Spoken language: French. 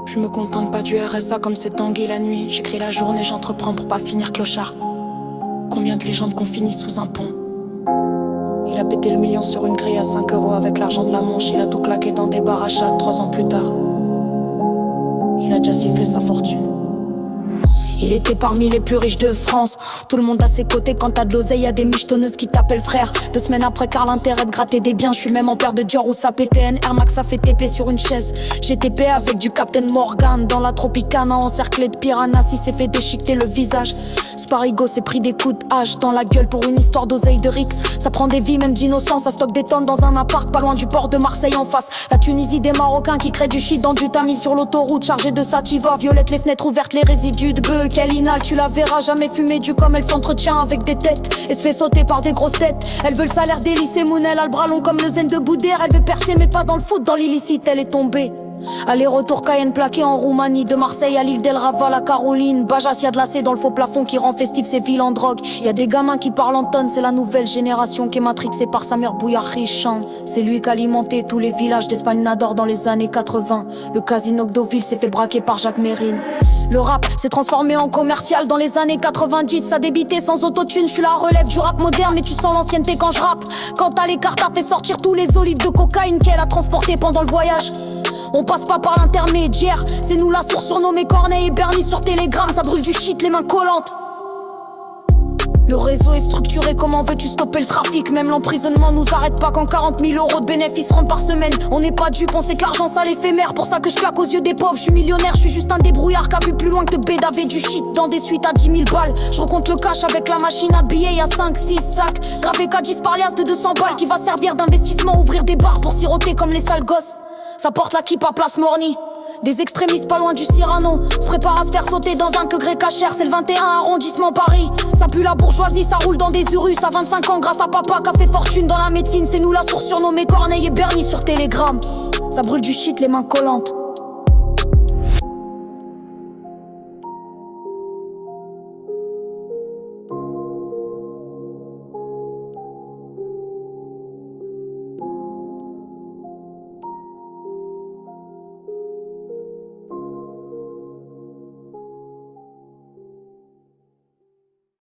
Je me contente pas du RSA comme c'est Tanguy la nuit. J'écris la journée, j'entreprends pour pas finir clochard. Combien de légendes qu'on finit sous un pont. Il a pété le million sur une grille à 5 € avec l'argent de la manche. Il a tout claqué dans des bars à chat 3 ans plus tard. Il a déjà sifflé sa fortune. Il était parmi les plus riches de France. Tout le monde à ses côtés, quand t'as de l'oseille, y'a des michetonneuses qui t'appellent frère. 2 semaines après, car l'intérêt de gratter des biens. Je suis le même en paire de Dior ou sa PTN. Air Max a fait TP sur une chaise. J'ai TP avec du Captain Morgan. Dans la Tropicana, encerclé de piranhas. Il s'est fait déchiqueter le visage. Sparigo s'est pris des coups de hache dans la gueule pour une histoire d'oseille de Rix. Ça prend des vies, même d'innocence. Ça stocke des tonnes dans un appart pas loin du port de Marseille en face. La Tunisie des Marocains qui créent du shit dans du tamis sur l'autoroute chargée de sativa. Violette, les fenêtres ouvertes, les résidus de bœuf. Quelle inhale, tu la verras jamais fumer du comme elle s'entretient avec des têtes et se fait sauter par des grosses têtes. Elle veut le salaire des lycées Moon, elle a le bras long comme le zen de Boudère. Elle veut percer mais pas dans le foot, dans l'illicite elle est tombée. Aller-retour Cayenne plaqué en Roumanie. De Marseille à l'île d'El Raval à Caroline. Bajas, y'a de l'acé dans le faux plafond qui rend festif ces villes en drogue. Y'a des gamins qui parlent en tonnes. C'est la nouvelle génération qui est matrixée par sa mère bouillard riche. C'est lui qui alimentait tous les villages d'Espagne Nador dans les années 80. Le casino de Deauville s'est fait braquer par Jacques Mérine. Le rap s'est transformé en commercial dans les années 90. Ça débitait sans autotune, je suis la relève du rap moderne. Mais tu sens l'ancienneté quand je rappe. Quand t'as l'écart, t'as fait sortir tous les olives de cocaïne qu'elle a transportées pendant le voyage. On passe pas par l'intermédiaire. C'est nous la source surnommée Corneille et Bernie sur Telegram. Ça brûle du shit, les mains collantes. Le réseau est structuré, comment veux-tu stopper le trafic? Même l'emprisonnement nous arrête pas quand 40 000 € de bénéfices rentrent par semaine. On n'est pas dupe, on sait que l'argent ça l'éphémère. Pour ça que je claque aux yeux des pauvres, je suis millionnaire. Je suis juste un débrouillard qui a vu plus loin que de bédaver du shit dans des suites à 10 000 balles. Je recompte le cash avec la machine à billets, y'a 5-6 sacs gravé K10 par liasse de 200 balles qui va servir d'investissement, ouvrir des bars pour siroter comme les sales gosses. Ça porte la kippa place Morny. Des extrémistes pas loin du Cyrano se préparent à se faire sauter dans un quegré cachère. C'est le 21 arrondissement Paris. Ça pue la bourgeoisie, ça roule dans des Urus. À 25 ans grâce à papa qui a fait fortune dans la médecine. C'est nous la source surnommée Corneille et Bernie sur Telegram. Ça brûle du shit, les mains collantes.